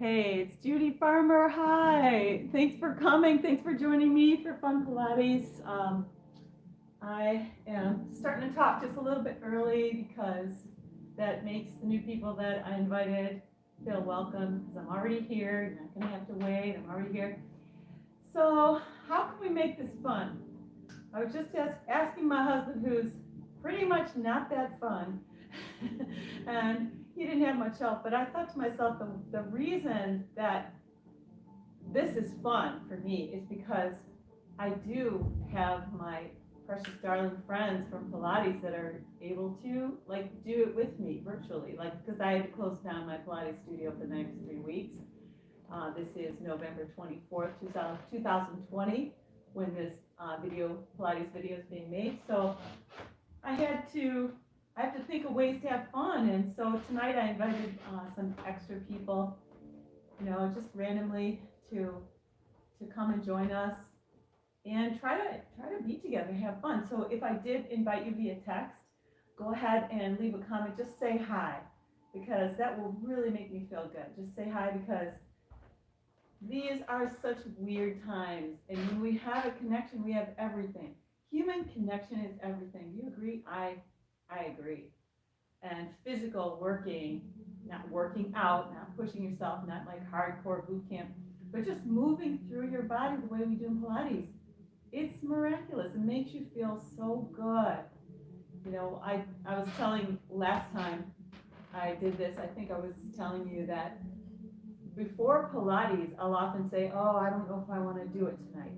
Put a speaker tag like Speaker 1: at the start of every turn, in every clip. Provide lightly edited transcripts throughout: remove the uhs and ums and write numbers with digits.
Speaker 1: Hey, it's Judy Farmer. Hi. Thanks for coming. Thanks for joining me for Fun Pilates. I am starting to talk just a little bit early because that makes the new people that I invited feel welcome because I'm already here. You're not going to have to wait. I'm already here. So how can we make this fun? I was just asking my husband, who's pretty much not that fun, and he didn't have much help, but I thought to myself, the reason that this is fun for me is because I do have my precious darling friends from Pilates that are able to do it with me virtually, because I had to close down my Pilates studio for the next 3 weeks. This is November 24th, 2020, when this Pilates video is being made. So I have to think of ways to have fun, and so tonight I invited some extra people, just randomly to come and join us and try to be together and have fun. So if I did invite you via text, go ahead and leave a comment. Just say hi, because that will really make me feel good. Just say hi, because these are such weird times, and when we have a connection, we have everything. Human connection is everything. You agree? I agree. And physical working, not working out, not pushing yourself, not like hardcore boot camp, but just moving through your body the way we do in Pilates. It's miraculous. It makes you feel so good. I was telling last time I did this, I think I was telling you that before Pilates, I'll often say, oh, I don't know if I want to do it tonight.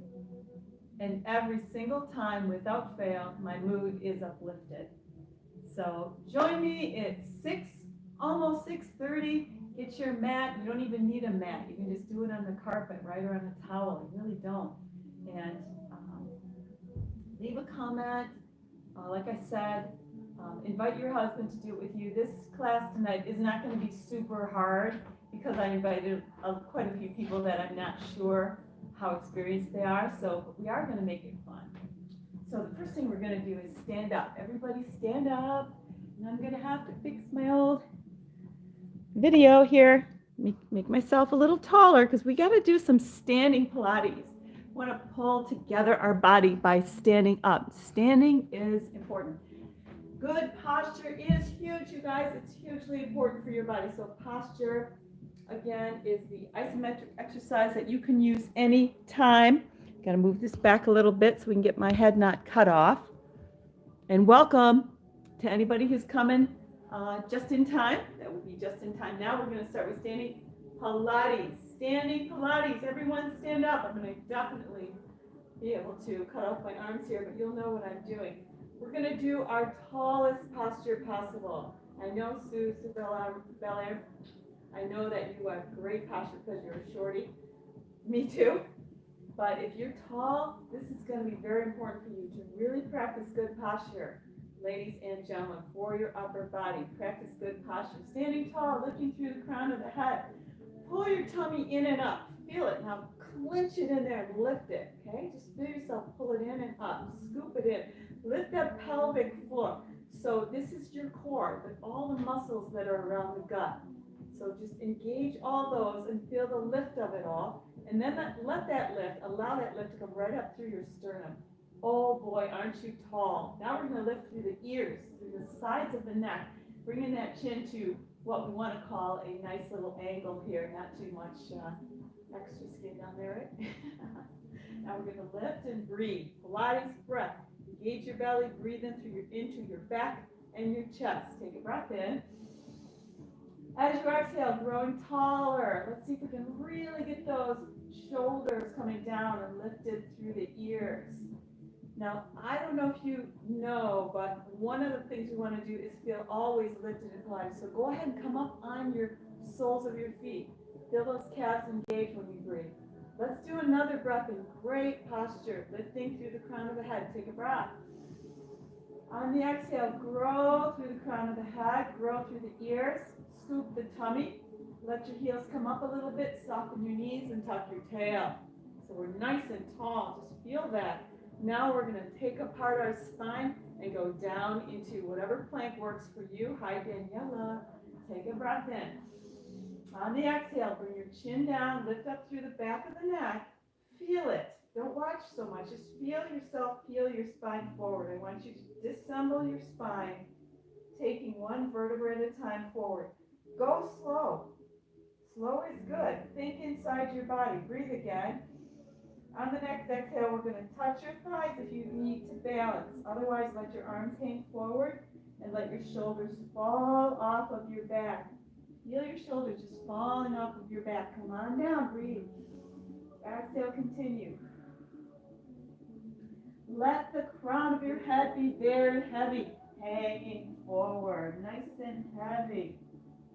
Speaker 1: And every single time, without fail, my mood is uplifted. So join me at almost 6:30. Get your mat. You don't even need a mat. You can just do it on the carpet, right, or on a towel. You really don't. And leave a comment. Like I said, invite your husband to do it with you. This class tonight is not going to be super hard because I invited quite a few people that I'm not sure how experienced they are. So we are going to make it fun. So the first thing we're going to do is stand up. Everybody stand up. And I'm going to have to fix my old video here. Make myself a little taller because we got to do some standing Pilates. We want to pull together our body by standing up. Standing is important. Good posture is huge, you guys. It's hugely important for your body. So posture, again, is the isometric exercise that you can use any time. Got to move this back a little bit so we can get my head not cut off. And welcome to anybody who's coming just in time. That will be just in time. Now we're going to start with standing Pilates. Standing Pilates. Everyone stand up. I'm going to definitely be able to cut off my arms here, but you'll know what I'm doing. We're going to do our tallest posture possible. I know Sue Belair, I know that you have great posture because you're a shorty. Me too. But if you're tall, this is going to be very important for you to really practice good posture, ladies and gentlemen, for your upper body. Practice good posture. Standing tall, lifting through the crown of the head. Pull your tummy in and up. Feel it. Now clench it in there and lift it. Okay? Just feel yourself pull it in and up. Scoop it in. Lift that pelvic floor. So this is your core, but all the muscles that are around the gut. So just engage all those and feel the lift of it all. And then let that lift, allow that lift to come right up through your sternum. Oh boy, aren't you tall? Now we're going to lift through the ears, through the sides of the neck, bringing that chin to what we want to call a nice little angle here, not too much extra skin down there. Right? Now we're going to lift and breathe. Pilates breath. Engage your belly, breathe in into your back and your chest. Take a breath in. As you exhale, growing taller. Let's see if we can really get those shoulders coming down and lifted through the ears. Now, I don't know if you know, but one of the things we want to do is feel always lifted in Pilates. So go ahead and come up on your soles of your feet. Feel those calves engage when you breathe. Let's do another breath in great posture, lifting through the crown of the head. Take a breath. On the exhale, grow through the crown of the head, grow through the ears. Scoop the tummy, let your heels come up a little bit, soften your knees and tuck your tail. So we're nice and tall, just feel that. Now we're going to take apart our spine and go down into whatever plank works for you. Hi Daniela, take a breath in. On the exhale, bring your chin down, lift up through the back of the neck. Feel it. Don't watch so much. Just feel yourself peel your spine forward. I want you to disassemble your spine, taking one vertebra at a time forward. Go slow. Slow is good. Think inside your body. Breathe again. On the next exhale, we're going to touch your thighs if you need to balance. Otherwise, let your arms hang forward and let your shoulders fall off of your back. Feel your shoulders just falling off of your back. Come on down. Breathe. Exhale, continue. Let the crown of your head be very heavy, hanging forward, nice and heavy.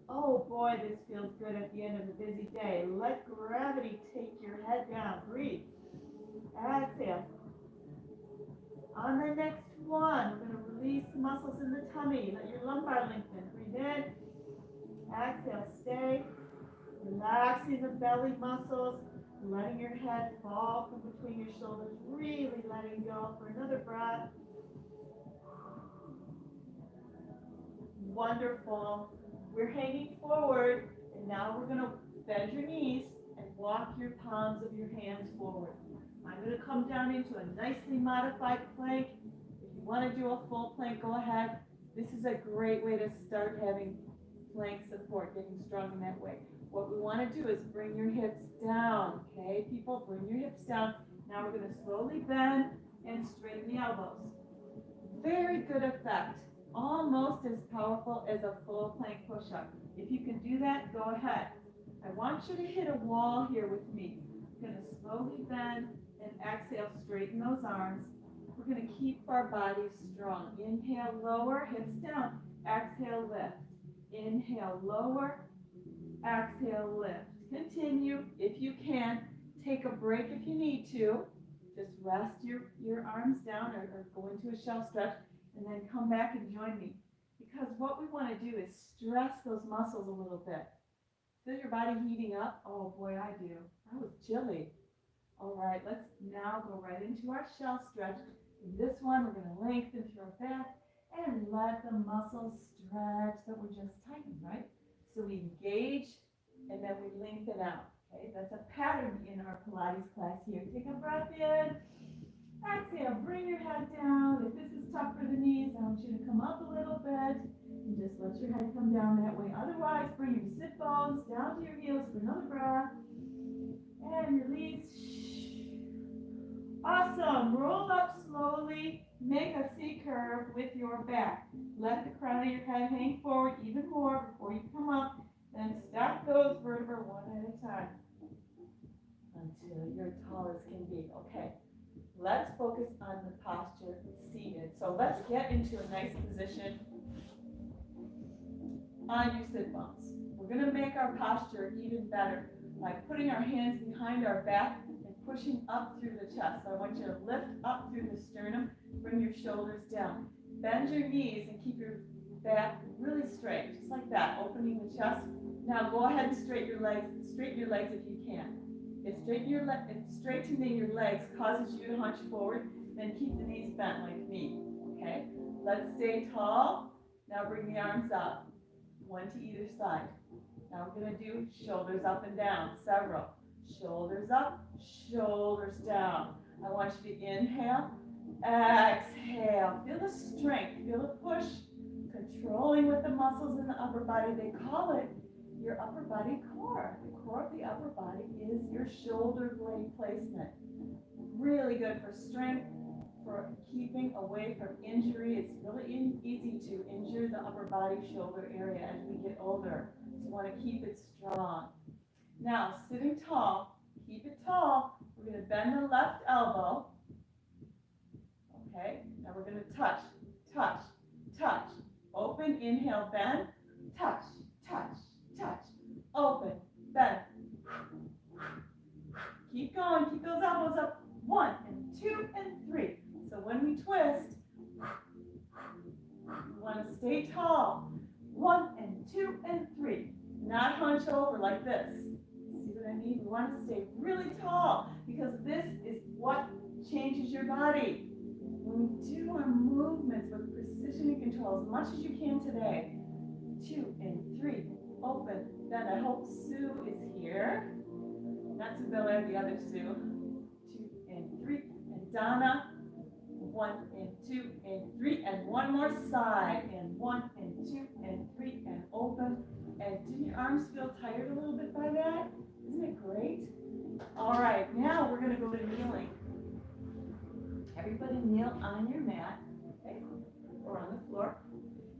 Speaker 1: Oh boy, this feels good at the end of a busy day. Let gravity take your head down. Breathe. Exhale. On the next one, we're going to release the muscles in the tummy. Let your lumbar lengthen. Breathe in. Exhale. Stay. Relaxing the belly muscles. Letting your head fall from between your shoulders. Really letting go for another breath. Wonderful. We're hanging forward, and now we're going to bend your knees and walk your palms of your hands forward. I'm going to come down into a nicely modified plank. If you want to do a full plank, go ahead. This is a great way to start having plank support, getting strong in that way. What we want to do is bring your hips down, okay? People, bring your hips down. Now we're going to slowly bend and straighten the elbows. Very good effect. Almost as powerful as a full plank push-up. If you can do that, go ahead. I want you to hit a wall here with me. We're going to slowly bend and exhale, straighten those arms. We're going to keep our bodies strong. Inhale, lower, hips down. Exhale, lift. Inhale, lower. Exhale, lift. Continue if you can. Take a break if you need to. Just rest your arms down or go into a shell stretch and then come back and join me. Because what we want to do is stress those muscles a little bit. Feel your body heating up? Oh boy, I do. I was chilly. All right, let's now go right into our shell stretch. In this one, we're going to lengthen through our back and let the muscles stretch that were just tightened, right? So we engage and then we lengthen out. Okay, that's a pattern in our Pilates class here. Take a breath in. Exhale, bring your head down. If this is tough for the knees, I want you to come up a little bit and just let your head come down that way. Otherwise, bring your sit bones down to your heels for another breath. And release. Awesome. Roll up slowly. Make a C curve with your back. Let the crown of your head hang forward even more before you come up. Then stack those vertebrae one at a time until you're tall as can be. Okay. Let's focus on the posture seated. So let's get into a nice position on your sit bones. We're going to make our posture even better by putting our hands behind our back and pushing up through the chest. So I want you to lift up through the sternum, bring your shoulders down. Bend your knees and keep your back really straight, just like that, opening the chest. Now go ahead and straighten your legs if you can. If straightening your legs causes you to hunch forward, then keep the knees bent like me, okay? Let's stay tall. Now bring the arms up, one to either side. Now we're going to do shoulders up and down, several. Shoulders up, shoulders down. I want you to inhale, exhale. Feel the strength, feel the push, controlling with the muscles in the upper body. They call it your upper body core. The core of the upper body is your shoulder blade placement. Really good for strength, for keeping away from injury. It's really easy to injure the upper body shoulder area as we get older. So you want to keep it strong. Now, sitting tall, keep it tall. We're going to bend the left elbow. Okay, now we're going to touch, touch, touch. Open, inhale, bend, touch, touch, touch. Open, bend. Keep going, keep those elbows up. 1 and 2 and 3. So when we twist, we want to stay tall. 1 and 2 and 3. Not hunch over like this. See what I mean? We want to stay really tall because this is what changes your body. When we do our movements with precision and control as much as you can today. 2 and 3. Open, Then I hope Sue is here. Not Sue Belair, the other Sue. 2 and 3. And Donna. 1 and 2 and 3. And one more side. And 1 and 2 and 3. And open. And didn't your arms feel tired a little bit by that? Isn't it great? All right, now we're going to go to kneeling. Everybody kneel on your mat, okay, or on the floor.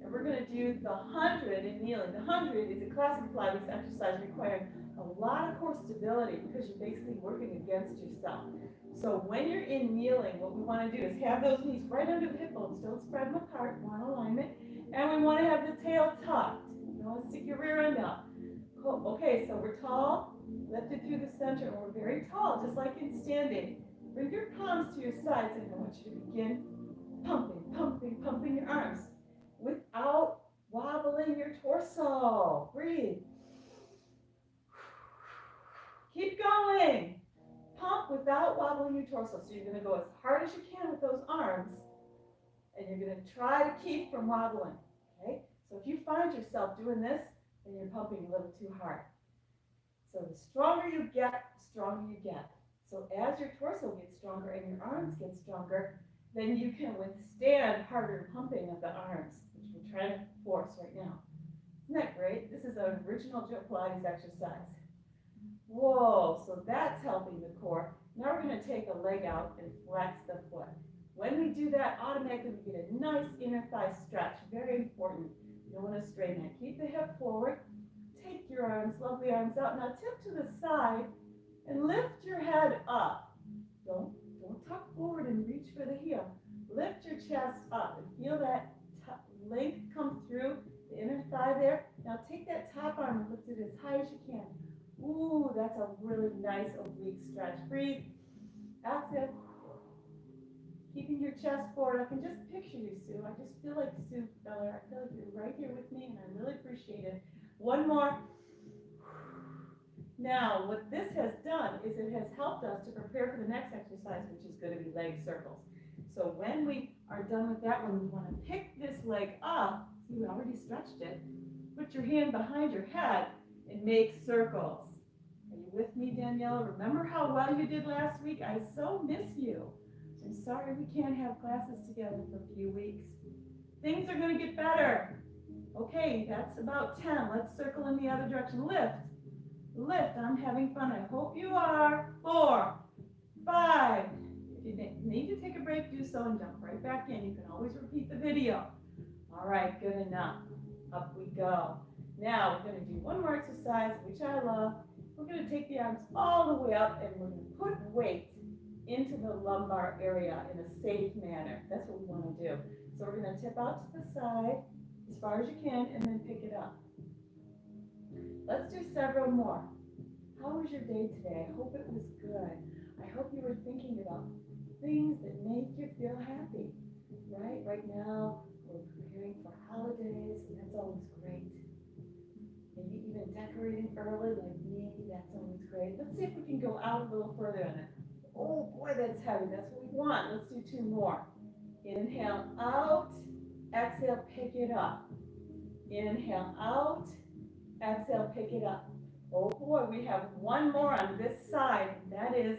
Speaker 1: And we're going to do the 100 in kneeling. The 100 is a classic Pilates exercise requiring a lot of core stability because you're basically working against yourself. So when you're in kneeling, what we want to do is have those knees right under the hip bones. Don't spread them apart, one alignment. And we want to have the tail tucked. You want to stick your rear end up. Cool. Okay, so we're tall, lifted through the center, and we're very tall, just like in standing. Bring your palms to your sides, and I want you to begin pumping, pumping, pumping your arms without wobbling your torso. Breathe. Keep going. Pump without wobbling your torso. So you're going to go as hard as you can with those arms, and you're going to try to keep from wobbling. Okay? So if you find yourself doing this, then you're pumping a little too hard. So the stronger you get, the stronger you get. So as your torso gets stronger and your arms get stronger, then you can withstand harder pumping of the arms, which we're trying to force right now. Isn't that great? This is an original Pilates exercise. Whoa, so that's helping the core. Now we're going to take a leg out and flex the foot. When we do that, automatically we get a nice inner thigh stretch. Very important. You don't want to strain that. Keep the hip forward. Take your arms, lovely arms out. Now tip to the side and lift your head up. Don't tuck forward and reach for the heel. Lift your chest up and feel that length come through the inner thigh there. Now take that top arm and lift it as high as you can. Ooh, that's a really nice oblique stretch. Breathe. Exhale. Keeping your chest forward. I can just picture you, Sue. I just feel like Sue Beller. I feel like you're right here with me, and I really appreciate it. One more. Now, what this has done is it has helped us to prepare for the next exercise, which is going to be leg circles. So when we are done with that one, we want to pick this leg up. See, we already stretched it. Put your hand behind your head and make circles. Are you with me, Danielle? Remember how well you did last week? I so miss you. I'm sorry we can't have classes together for a few weeks. Things are going to get better. Okay, that's about 10. Let's circle in the other direction. Lift. Lift. I'm having fun. I hope you are. 4, 5. If you need to take a break, do so and jump right back in. You can always repeat the video. All right, good enough. Up we go. Now we're going to do one more exercise, which I love. We're going to take the arms all the way up and we're going to put weight into the lumbar area in a safe manner. That's what we want to do. So we're going to tip out to the side as far as you can and then pick it up. Let's do several more. How was your day today? I hope it was good. I hope you were thinking about things that make you feel happy, right? Right now, we're preparing for holidays, and that's always great. Maybe even decorating early like me, that's always great. Let's see if we can go out a little further on it. Oh boy, that's heavy. That's what we want. Let's do 2 more. Inhale out, exhale, pick it up. Inhale out, exhale, pick it up. Oh boy, we have one more on this side, and that is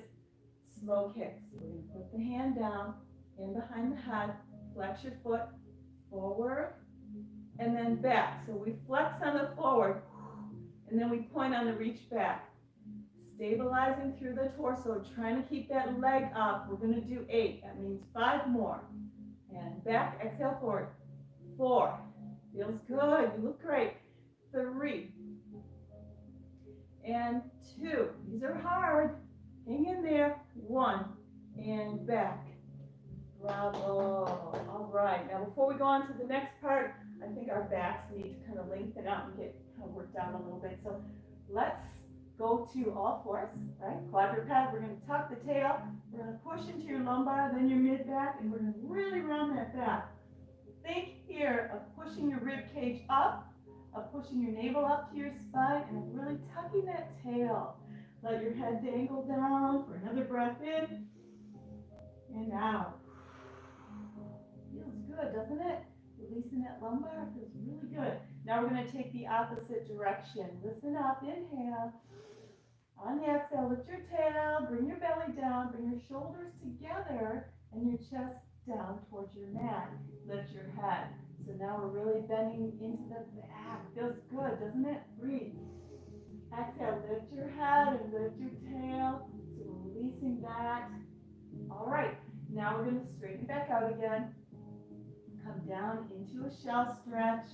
Speaker 1: slow kicks. We're going to put the hand down, in behind the head, flex your foot forward, and then back. So we flex on the forward, and then we point on the reach back. Stabilizing through the torso, trying to keep that leg up. We're going to do 8. That means 5 more. And back, exhale forward. 4. Feels good. You look great. 3. And 2. These are hard. Hang in there. 1. And back. Bravo. All right. Now, before we go on to the next part, I think our backs need to kind of lengthen out and get kind of worked out a little bit. So let's go to all fours, right? Quadruped. We're going to tuck the tail. We're going to push into your lumbar, then your mid-back, and we're going to really round that back. Think here of pushing your rib cage up, of pushing your navel up to your spine, and of really tucking that tail. Let your head dangle down for another breath in and out. Feels good, doesn't it? Releasing that lumbar feels really good. Now we're going to take the opposite direction. Listen up, inhale. On the exhale, lift your tail, bring your belly down, bring your shoulders together, and your chest down towards your mat. Lift your head. So now we're really bending into the back. Feels good, doesn't it? Breathe. Exhale, lift your head and lift your tail. So we're releasing that. All right, now we're going to straighten back out again. Come down into a shell stretch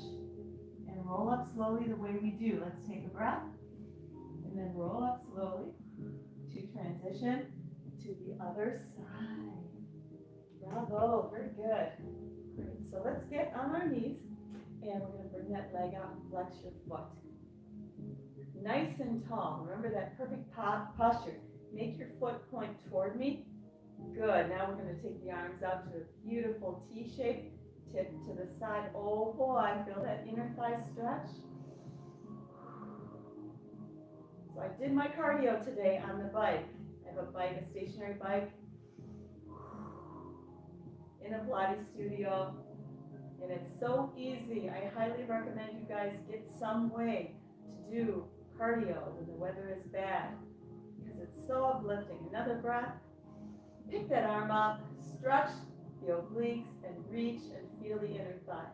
Speaker 1: and roll up slowly the way we do. Let's take a breath and then roll up slowly to transition to the other side. Bravo, very good. Great, so let's get on our knees and we're going to bring that leg out and flex your foot. Nice and tall. Remember that perfect posture. Make your foot point toward me. Good. Now we're going to take the arms out to a beautiful T shape. Tip to the side. Oh boy, feel that inner thigh stretch. So I did my cardio today on the bike. I have a bike, a stationary bike, in a Pilates studio. And it's so easy. I highly recommend you guys get some way to do cardio when the weather is bad, because it's so uplifting. Another breath. Pick that arm up, stretch the obliques, and reach and feel the inner thigh.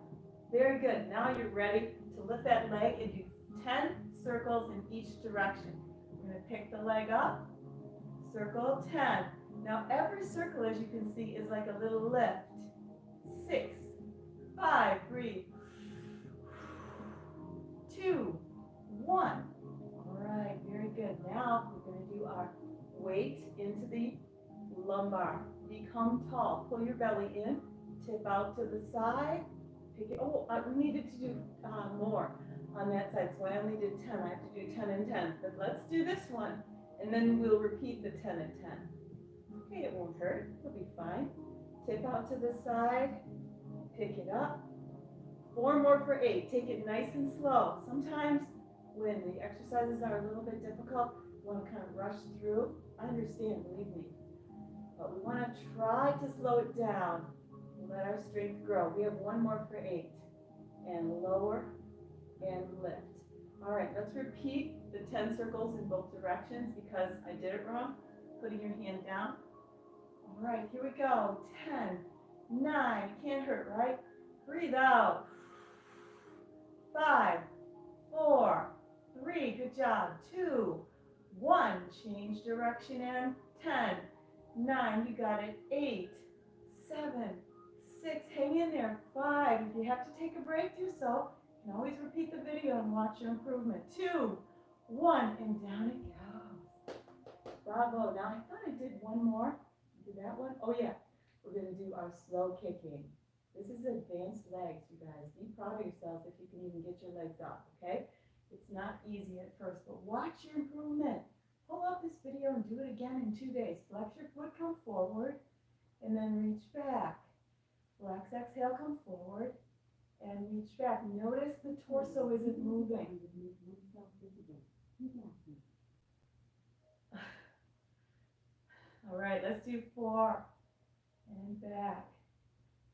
Speaker 1: Very good. Now you're ready to lift that leg and do 10 circles in each direction. We're going to pick the leg up, circle 10. Now every circle, as you can see, is like a little lift. 6, 5, breathe. 2, 1. All right, very good. Now we're going to do our weight into the lumbar. Become tall. Pull your belly in. Tip out to the side. Pick it. Oh, we needed to do more on that side, so I only did 10. I have to do 10 and 10. But let's do this one, and then we'll repeat the 10 and 10. Okay, it won't hurt. It'll be fine. Tip out to the side. Pick it up. 4 more for 8. Take it nice and slow. Sometimes when the exercises are a little bit difficult, you want to kind of rush through. I understand, believe me. But we want to try to slow it down. Let our strength grow. We have 1 more for 8. And lower and lift. All right, let's repeat the 10 circles in both directions because I did it wrong. Putting your hand down. All right, here we go. 10, 9, can't hurt, right? Breathe out. 5, 4, 3, good job. 2, 1, change direction and 10, 9, you got it. 8, 7, 6, hang in there. 5, if you have to take a break, do so. You can always repeat the video and watch your improvement. 2, 1, and down it goes. Bravo. Now I thought I did 1 more. Do that one. Oh yeah, we're going to do our slow kicking. This is advanced legs, you guys. Be proud of yourselves if you can even get your legs up, okay? It's not easy at first, but watch your improvement. Pull up this video and do it again in 2 days. Flex your foot, come forward, and then reach back. Flex, exhale, come forward, and reach back. Notice the torso isn't moving. All right, let's do 4, and back,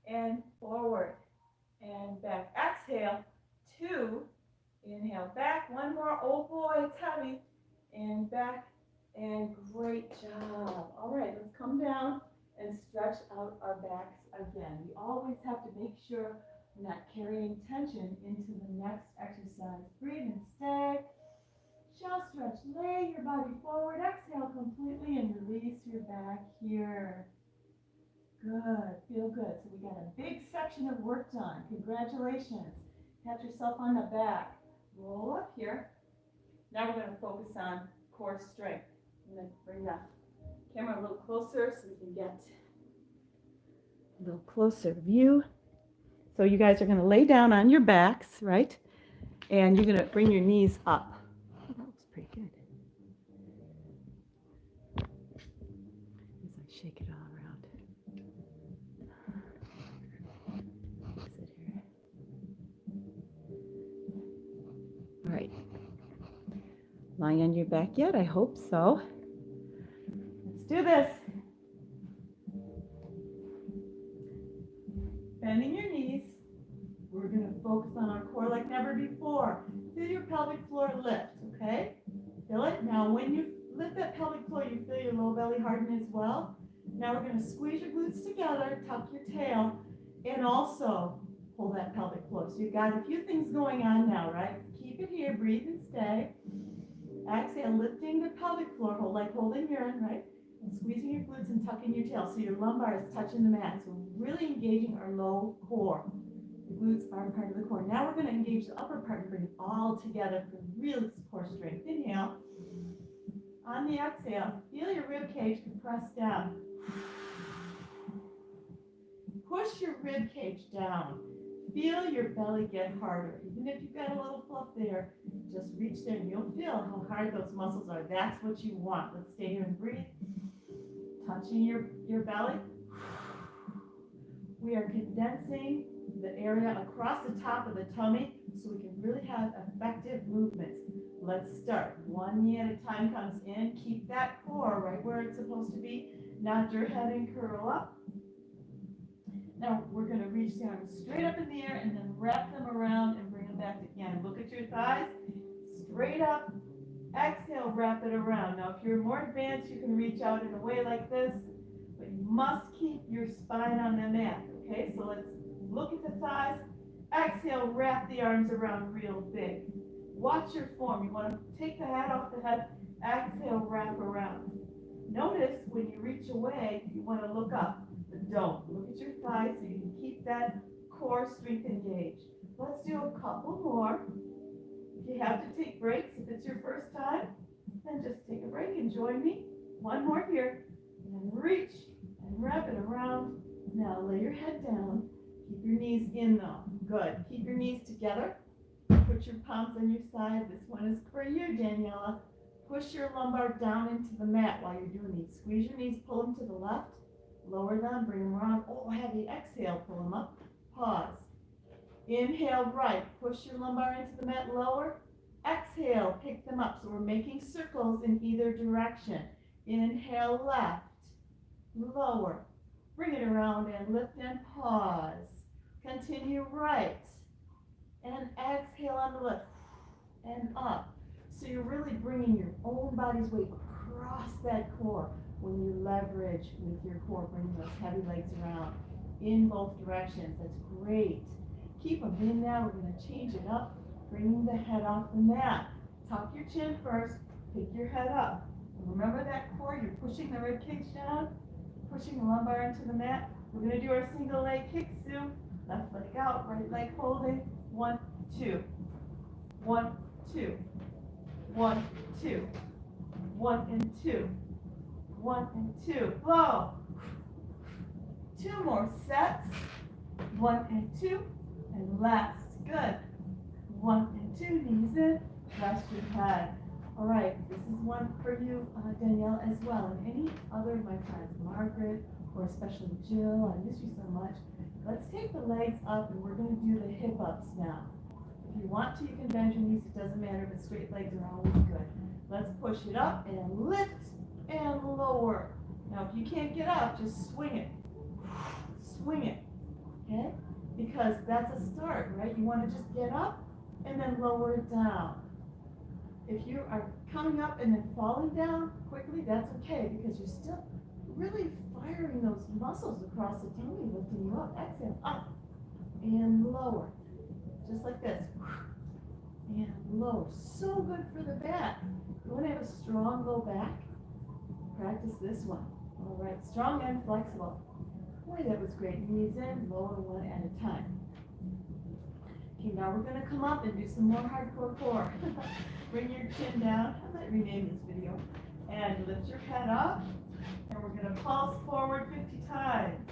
Speaker 1: and forward, and back. Exhale, 2, inhale, back, 1 more. Oh boy, it's heavy. And back, and great job. All right, let's come down and stretch out our backs again. We always have to make sure we're not carrying tension into the next exercise. Breathe and stay. Shell stretch, lay your body forward, exhale completely and release your back here. Good, feel good. So we got a big section of work done. Congratulations. Pat yourself on the back. Roll up here. Now we're going to focus on core strength. I'm going to bring the camera a little closer so we can get a little closer view. So you guys are going to lay down on your backs, right? And you're going to bring your knees up. Oh, that looks pretty good. As I shake it all around. Fix it here. All right. Lying on your back yet? I hope so. Let's do this. Bending your knees. We're going to focus on our core like never never before. Feel your pelvic floor lift, okay? Feel it? Now when you lift that pelvic floor, you feel your low belly harden as well. Now we're going to squeeze your glutes together, tuck your tail, and also pull that pelvic floor. So you've got a few things going on now, right? Keep it here, breathe and stay. Exhale, lifting the pelvic floor, like holding urine, right? And squeezing your glutes and tucking your tail so your lumbar is touching the mat. So we're really engaging our low core. The glutes are part of the core. Now we're going to engage the upper part and bring it all together for real core strength. Inhale. On the exhale, feel your rib cage compress down. Push your rib cage down. Feel your belly get harder. Even if you've got a little fluff there, just reach there and you'll feel how hard those muscles are. That's what you want. Let's stay here and breathe. Touching your belly. We are condensing the area across the top of the tummy so we can really have effective movements. Let's start. One knee at a time comes in. Keep that core right where it's supposed to be. Nod your head and curl up. Now we're going to reach the arms straight up in the air and then wrap them around and bring them back again. Look at your thighs. Straight up. Exhale, wrap it around. Now if you're more advanced, you can reach out in a way like this, but you must keep your spine on the mat. Okay, so let's look at the thighs. Exhale, wrap the arms around real big. Watch your form. You want to take the hat off the head. Exhale, wrap around. Notice when you reach away, you want to look up, but don't. Look at your thighs so you can keep that core strength engaged. Let's do a couple more. If you have to take breaks, if it's your first time, then just take a break and join me. One more here. And reach and wrap it around. Now lay your head down. Keep your knees in though. Good. Keep your knees together. Put your palms on your side. This one is for you, Daniela. Push your lumbar down into the mat while you're doing these. Squeeze your knees, pull them to the left. Lower them, bring them around. Oh, heavy. Exhale, pull them up. Pause. Inhale, right. Push your lumbar into the mat, lower. Exhale, pick them up. So we're making circles in either direction. Inhale, left. Lower. Bring it around and lift and pause. Continue right. And exhale on the lift. And up. So you're really bringing your own body's weight across that core when you leverage with your core, bringing those heavy legs around in both directions. That's great. Keep them in now. We're going to change it up. Bringing the head off the mat. Tuck your chin first. Pick your head up. And remember that core. You're pushing the rib cage down. Pushing the lumbar into the mat. We're going to do our single leg kicks soon. Left leg out. Right leg holding. 1, 2. 1, 2. 1, 2. 1 and 2. 1 and 2. Blow. 2 more sets. 1 and 2. And last. Good. 1 and 2. Knees in. Rest your head. All right. This is one for you, Danielle, as well. And any other of my friends, Margaret, or especially Jill. I miss you so much. Let's take the legs up, and we're going to do the hip ups now. If you want to, you can bend your knees. It doesn't matter, but straight legs are always good. Let's push it up and lift and lower. Now, if you can't get up, just swing it. Swing it, okay? Because that's a start, right? You want to just get up and then lower it down. If you are coming up and then falling down quickly, that's okay because you're still really firing those muscles across the tummy, lifting you up. Exhale, up and lower. Just like this. And lower. So good for the back. You want to have a strong low back? Practice this one. All right, strong and flexible. Boy, that was great. Knees in, lower one at a time. Okay, now we're going to come up and do some more hardcore core. Bring your chin down. I might rename this video. And lift your head up. And we're going to pulse forward 50 times.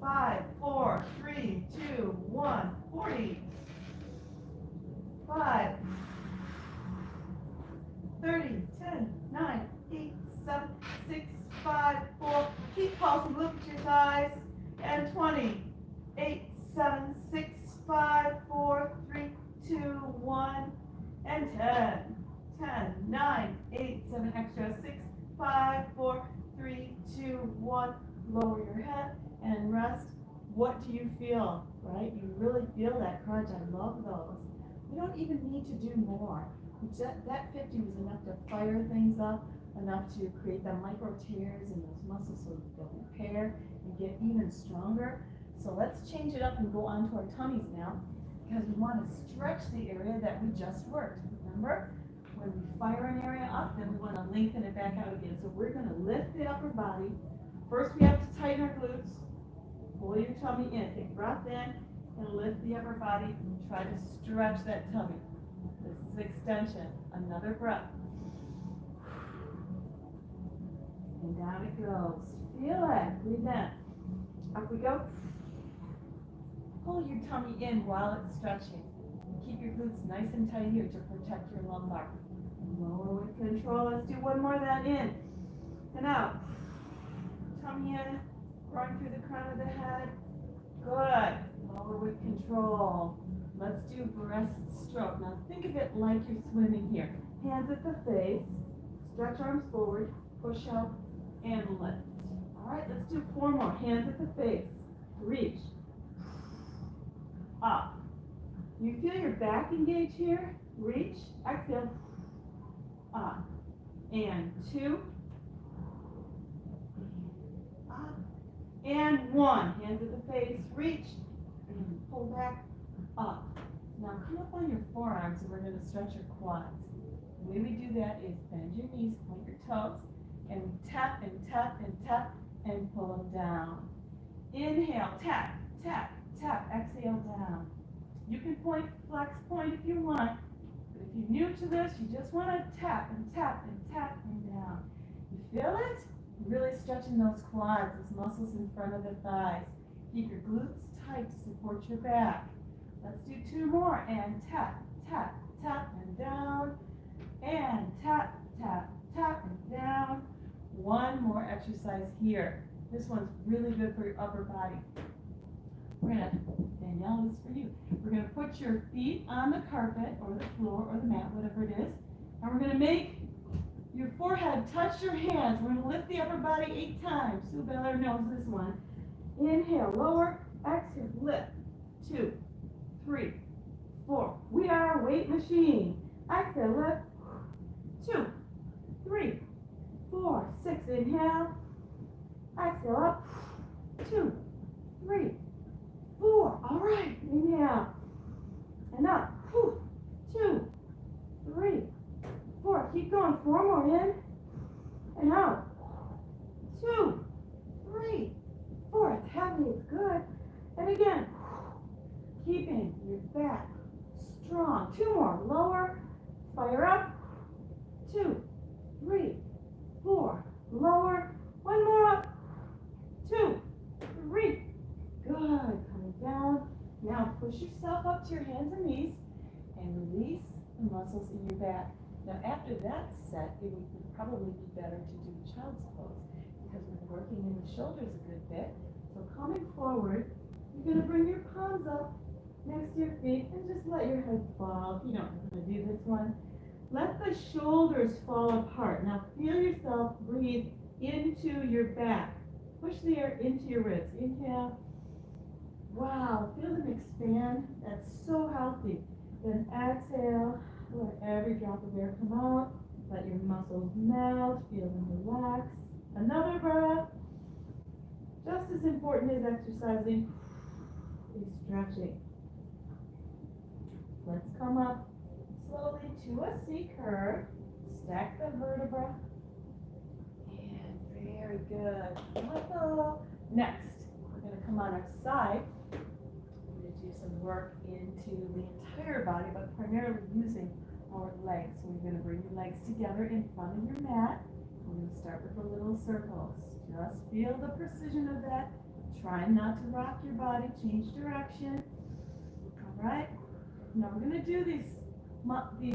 Speaker 1: 5, 4, 3, 2, 1, 40. 5, 30, 10, 9, 8, 7, 6, 5, 4. Keep pulsing. Look at your thighs. And 20, 8, 7, 6, 5, 4, 3, 2, 1, and 10. 10, 9, 8, 7, extra, 6, 5, 4, 3, 2, 1. Lower your head and rest. What do you feel, right? You really feel that crunch. I love those. We don't even need to do more. That 50 was enough to fire things up, enough to create the micro tears in those muscles so they'll repair and get even stronger. So let's change it up and go on to our tummies now, because we want to stretch the area that we just worked. Remember, when we fire an area up, then we want to lengthen it back out again. So we're going to lift the upper body. First, we have to tighten our glutes. Pull your tummy in. Take a breath in and lift the upper body and try to stretch that tummy. This is extension. Another breath. And down it goes. Feel it. Breathe in. Up we go. Pull your tummy in while it's stretching. Keep your glutes nice and tight here to protect your lumbar. Lower with control. Let's do one more of that. In and out. Tummy in. Growing through the crown of the head. Good. Lower with control. Let's do breaststroke. Now think of it like you're swimming here. Hands at the face. Stretch arms forward. Push up and lift. All right, let's do 4 more. Hands at the face. Reach. Up. You feel your back engage here. Reach. Exhale. Up. And 2. Up. And 1. Hands at the face. Reach. And pull back. Up. Now come up on your forearms and we're going to stretch your quads. The way we do that is bend your knees, point your toes, and we tap and tap and tap and pull them down. Inhale, tap, tap, tap. Exhale, down. You can point, flex point if you want, but if you're new to this, you just want to tap and tap and tap and down. You feel it? Really stretching those quads, those muscles in front of the thighs. Keep your glutes tight to support your back. Let's do 2 more, and tap, tap, tap, and down, and tap, tap, tap, and down. 1 more exercise here. This one's really good for your upper body. We're gonna, Danielle, this is for you. We're gonna put your feet on the carpet, or the floor, or the mat, whatever it is, and we're gonna make your forehead touch your hands. We're gonna lift the upper body 8 times. Sue Beller knows this one. Inhale, lower, exhale, lift. 2, 3, 4. We are a weight machine. Exhale, lift. 2, 3, 4, 6. Inhale. Exhale, up. 2, 3, 4. All right. Inhale. And up. 2, 3, 4. Keep going. 4 more. In. And out. 2, 3, 4. It's heavy. It's good. And again. Keeping your back strong. 2 more. Lower. Fire up. 2, 3, 4. Lower. 1 more up. 2, 3. Good. Coming down. Now push yourself up to your hands and knees and release the muscles in your back. Now after that set, it would probably be better to do child's pose because we're working in the shoulders a good bit. So coming forward, you're going to bring your palms up next to your feet and just let your head fall. If you don't know how to do this one, let the shoulders fall apart. Now feel yourself breathe into your back. Push the air into your ribs. Inhale. Wow, feel them expand. That's so healthy. Then exhale. Let every drop of air come out. Let your muscles melt. Feel them relax. Another breath. Just as important as exercising is stretching. Let's come up slowly to a C curve. Stack the vertebra. And very good. Wonderful. Next, we're going to come on our side. We're going to do some work into the entire body, but primarily using our legs. So we're going to bring your legs together in front of your mat. We're going to start with the little circles. Just feel the precision of that. Try not to rock your body. Change direction. All right. Now we're going to do these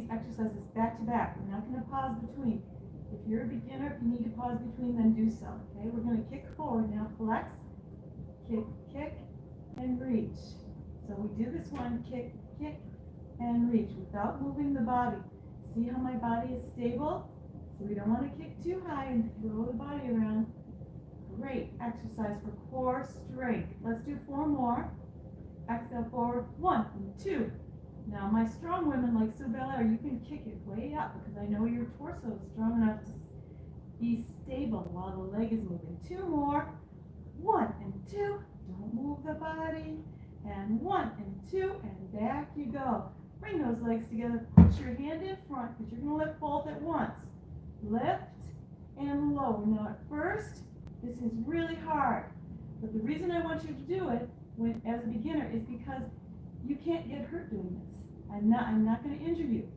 Speaker 1: exercises back to back. We're not going to pause between. If you're a beginner, if you need to pause between, then do so. Okay, we're going to kick forward now. Flex, kick, kick, and reach. So we do this one, kick, kick, and reach without moving the body. See how my body is stable? So we don't want to kick too high and throw the body around. Great exercise for core strength. Let's do 4 more. Exhale forward. 1, 2, Now my strong women like Sue Belair, you can kick it way up because I know your torso is strong enough to be stable while the leg is moving. 2 more. 1 and 2. Don't move the body. And 1 and 2, and back you go. Bring those legs together. Put your hand in front because you're going to lift both at once. Lift and lower. Now at first, this is really hard. But the reason I want you to do it as a beginner is because you can't get hurt doing this. I'm not going to injure you.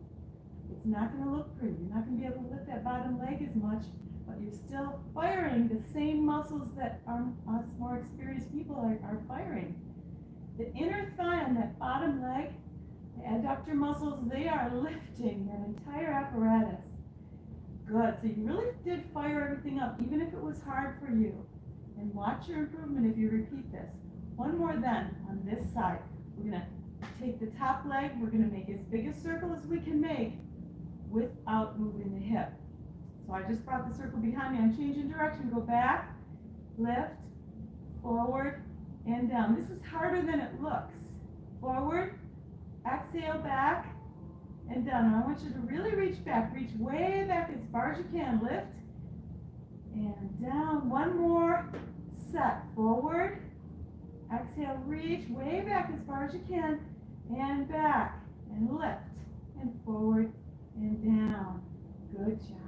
Speaker 1: It's not going to look pretty. You're not going to be able to lift that bottom leg as much, but you're still firing the same muscles that us more experienced people are firing. The inner thigh on that bottom leg, the adductor muscles, they are lifting that entire apparatus. Good. So you really did fire everything up, even if it was hard for you. And watch your improvement if you repeat this. 1 more then on this side. We're going to take the top leg. We're going to make as big a circle as we can make without moving the hip. So I just brought the circle behind me. I'm changing direction. Go back, lift, forward, and down. This is harder than it looks. Forward, exhale back, and down. Now I want you to really reach back. Reach way back as far as you can. Lift, and down. 1 more set. Forward, exhale, reach way back as far as you can, and back, and lift, and forward, and down. Good job.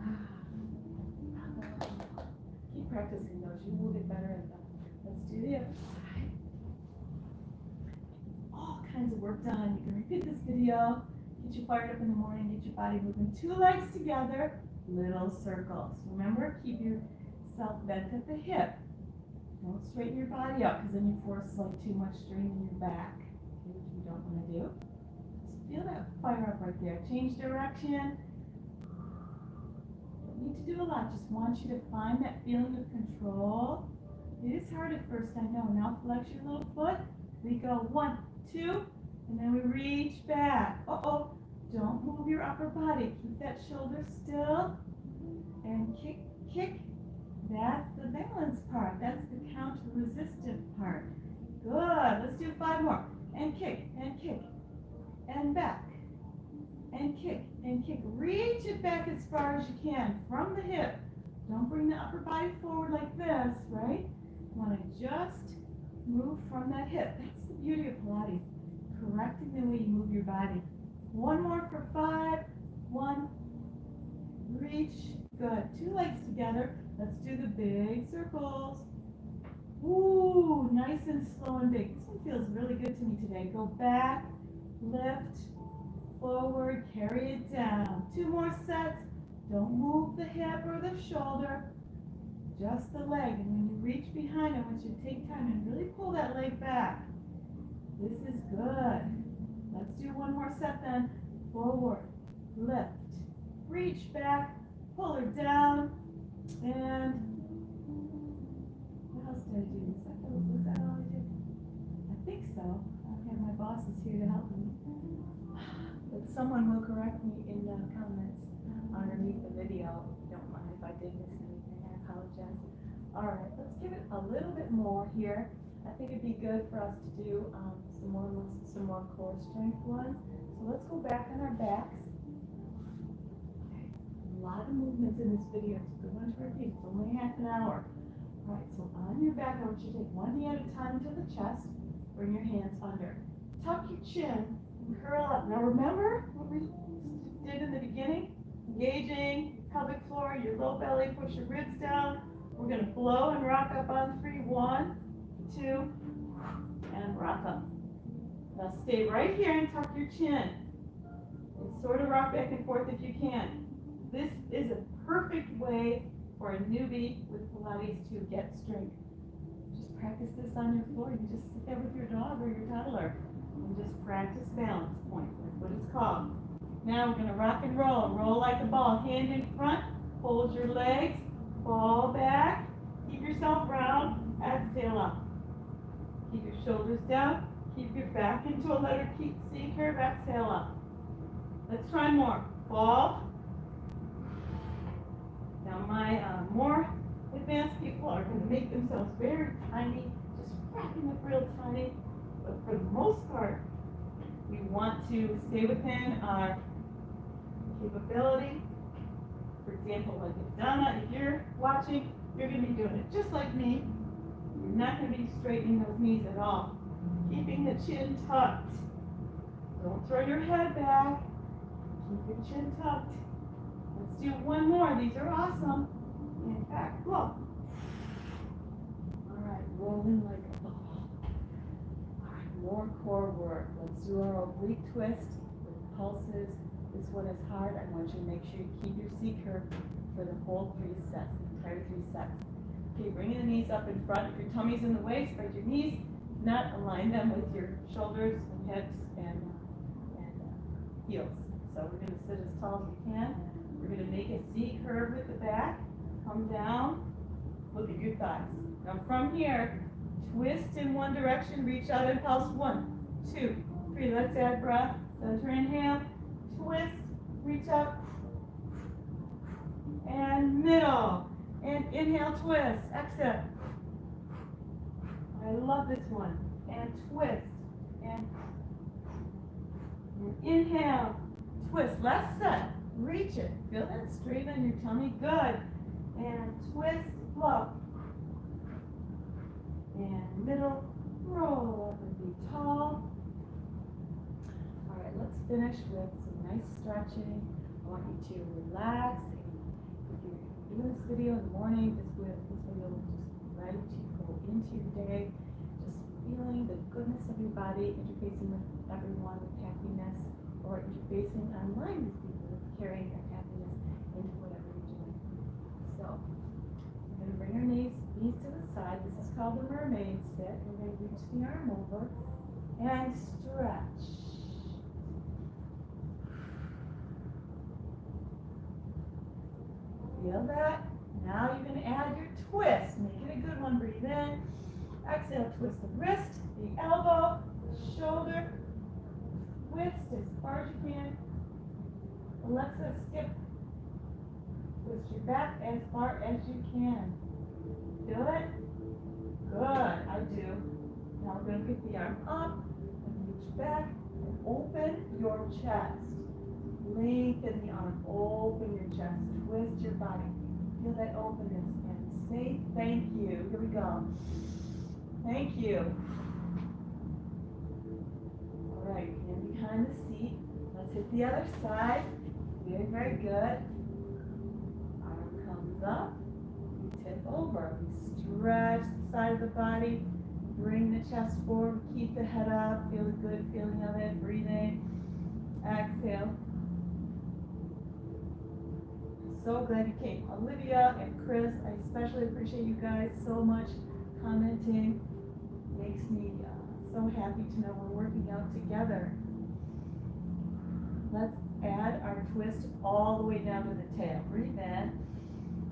Speaker 1: Keep practicing those. You will get better at them. Let's do the other side. All kinds of work done. You can repeat this video. Get you fired up in the morning. Get your body moving. 2 legs together. Little circles. Remember, keep yourself bent at the hip. Don't straighten your body out because then you force like too much strain in your back. Okay, which you don't want to do. Just feel that fire up right there. Change direction. Don't need to do a lot. Just want you to find that feeling of control. It is hard at first, I know. Now flex your little foot. We go 1, 2, and then we reach back. Uh-oh. Don't move your upper body. Keep that shoulder still. And kick, kick. That's the balance part. That's the counter-resistive part. Good. Let's do 5 more. And kick, and back. And kick, and kick. Reach it back as far as you can from the hip. Don't bring the upper body forward like this, right? You want to just move from that hip. That's the beauty of Pilates. Correcting the way you move your body. 1 more for 5. 1. Reach. Good. 2 legs together. Let's do the big circles. Ooh, nice and slow and big. This one feels really good to me today. Go back, lift, forward, carry it down. 2 more sets. Don't move the hip or the shoulder, just the leg. And when you reach behind, I want you to take time and really pull that leg back. This is good. Let's do 1 more set then. Forward, lift, reach back, pull her down, and what else did I do? Was that all I did? I think so. Okay, my boss is here to help me. But someone will correct me in the comments underneath the video. Don't mind if I did miss anything. I apologize. All right, let's give it a little bit more here. I think it'd be good for us to do some more core strength ones. So let's go back on our backs. Okay. A lot of movements in this video. It's a good one to repeat. It's only half an hour. All right, so on your back, I want you to take 1 knee at a time to the chest. Bring your hands under. Tuck your chin and curl up. Now remember what we did in the beginning? Engaging pelvic floor, your low belly, push your ribs down. We're going to blow and rock up on 3. 1, 2, and rock up. Now stay right here and tuck your chin. And sort of rock back and forth if you can. This is a perfect way for a newbie with Pilates to get strength. Just practice this on your floor. You just sit there with your dog or your toddler and just practice balance points. That's what it's called. Now we're going to rock and roll. Roll like a ball. Hand in front. Hold your legs. Fall back. Keep yourself round. Exhale up. Keep your shoulders down. Keep your back into a letter C curve. Exhale up. Let's try more. Fall. Now my more advanced people are going to make themselves very tiny, just wrapping up real tiny. But for the most part, We want to stay within our capability. For example, like if Donna, if you're watching, you're going to be doing it just like me. You're not going to be straightening those knees at all. Keeping the chin tucked. Don't throw your head back. Keep your chin tucked. Let's do one more. These are awesome. And back, look. All right, rolling like a ball. All right, more core work. Let's do our oblique twist with pulses. This one is hard. I want you to make sure you keep your C curve for the whole 3 sets, the entire 3 sets. Okay, bringing the knees up in front. If your tummy's in the way, spread your knees. If not, align them with your shoulders and hips and heels. So we're going to sit as tall as we can. We're going to make a C curve with the back. Come down. Look at your thighs. Now from here, twist in one direction. Reach out and pulse. 1, 2, 3. Let's add breath. Center inhale. Twist. Reach out. And middle. And inhale, twist. Exhale. I love this one. And twist. And inhale. Twist. Last set. Reach it. Feel that straight on your tummy. Good. And twist. Flow. And middle. Roll up and be tall. All right, let's finish with some nice stretching. I want you to relax. If you're doing this video in the morning, this video will just be ready to go into your day. Just feeling the goodness of your body, interfacing with everyone with happiness, or interfacing online with people, carrying your happiness into whatever you're doing. So, we're going to bring our knees to the side. This is called the mermaid sit. We're going to reach the arm over and stretch. Feel that? Now you're going to add your twist. Make it a good one. Breathe in. Exhale, twist the wrist, the elbow, the shoulder. Twist as far as you can. Alexa, skip. Twist your back as far as you can. Feel it? Good, I do. Now we're going to pick the arm up and reach back and open your chest. Lengthen the arm, open your chest, twist your body. Feel that openness and say thank you. Here we go. Thank you. All right, hand behind the seat. Let's hit the other side. Very, very good. Arm comes up. We tip over. We stretch the side of the body. Bring the chest forward. Keep the head up. Feel the good feeling of it. Breathe in. Exhale. So glad you came. Olivia and Chris, I especially appreciate you guys so much commenting. Makes me so happy to know we're working out together. Let's add our twist all the way down to the tail. Breathe in.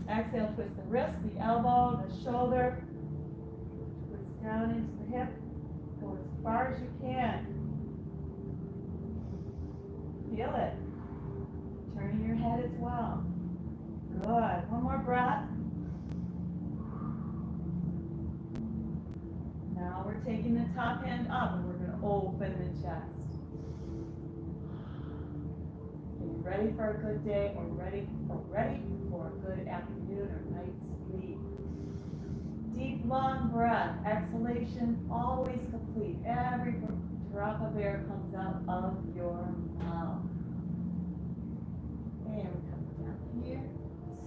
Speaker 1: Exhale, twist the wrist, the elbow, the shoulder. Twist down into the hip. Go as far as you can. Feel it. Turning your head as well. Good. One more breath. Now we're taking the top hand up and we're going to open the chest. Getting ready for a good day or ready for a good afternoon or night's sleep. Deep, long breath. Exhalation always complete. Every drop of air comes out of your mouth. And we come down here.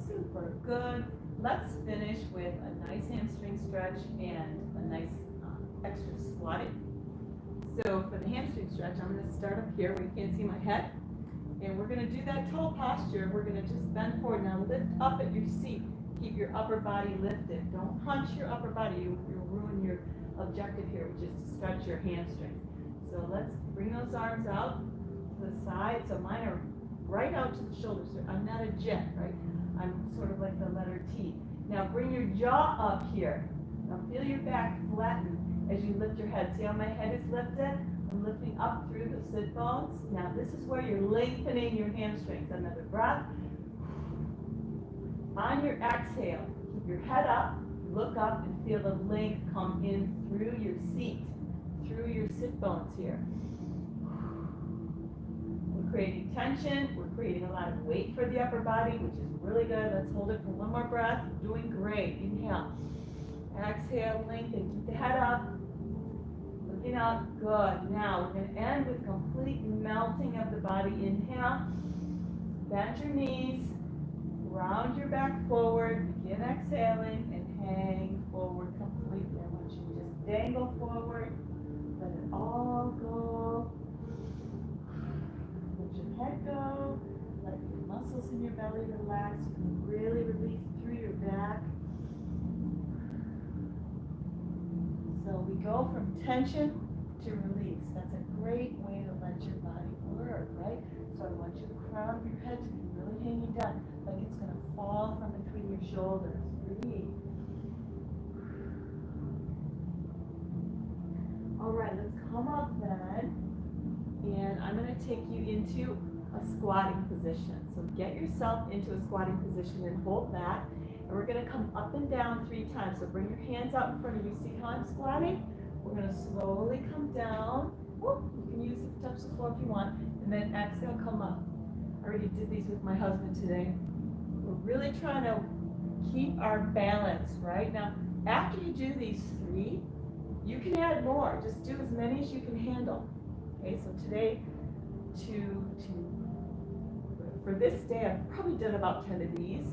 Speaker 1: Super good. Let's finish with a nice hamstring stretch and a nice extra squatting. So for the hamstring stretch, I'm going to start up here where you can't see my head. And we're going to do that toe posture. We're going to just bend forward. Now lift up at your seat. Keep your upper body lifted. Don't hunch your upper body. You'll ruin your objective here, which is to stretch your hamstrings. So let's bring those arms out to the side. So mine are right out to the shoulders. I'm not a jet, right? I'm sort of like the letter T. Now bring your jaw up here. Now feel your back flatten as you lift your head. See how my head is lifted? I'm lifting up through the sit bones. Now this is where you're lengthening your hamstrings. Another breath. On your exhale, keep your head up, look up, and feel the length come in through your seat, through your sit bones here. creating tension. We're creating a lot of weight for the upper body, which is really good. Let's hold it for one more breath. Doing great. Inhale. Exhale, lengthen. Keep the head up. Looking up. Good. Now, we're going to end with complete melting of the body. Inhale. Bend your knees. Round your back forward. Begin exhaling and hang forward completely. I want you to just dangle forward. Let it all go. Let your head go. Let your muscles in your belly relax. You can really release through your back. So we go from tension to release. That's a great way to let your body work, right? So I want your crown of your head to be really hanging down, like it's going to fall from between your shoulders. Breathe. All right, let's come up then, and I'm going to take you into a squatting position. So get yourself into a squatting position and hold that. And we're going to come up and down 3 times. So bring your hands out in front of you. See how I'm squatting? We're going to slowly come down. Whoop. You can use it to touch the floor if you want. And then exhale, come up. I already did these with my husband today. We're really trying to keep our balance, right? Now, after you do these 3, you can add more. Just do as many as you can handle. Okay, so today, for this day, I've probably done about 10 of these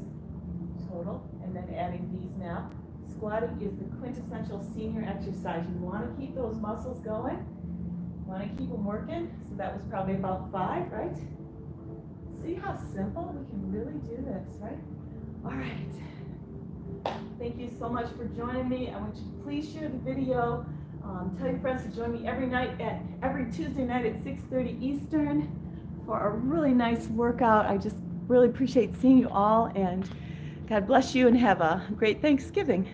Speaker 1: total, and then adding these now. Squatting is the quintessential senior exercise. You want to keep those muscles going. You want to keep them working. So that was probably about 5, right? See how simple we can really do this, right? All right. Thank you so much for joining me. I want you to please share the video. Tell your friends to join me every Tuesday night at 6:30 Eastern for a really nice workout. I just really appreciate seeing you all, and God bless you and have a great Thanksgiving.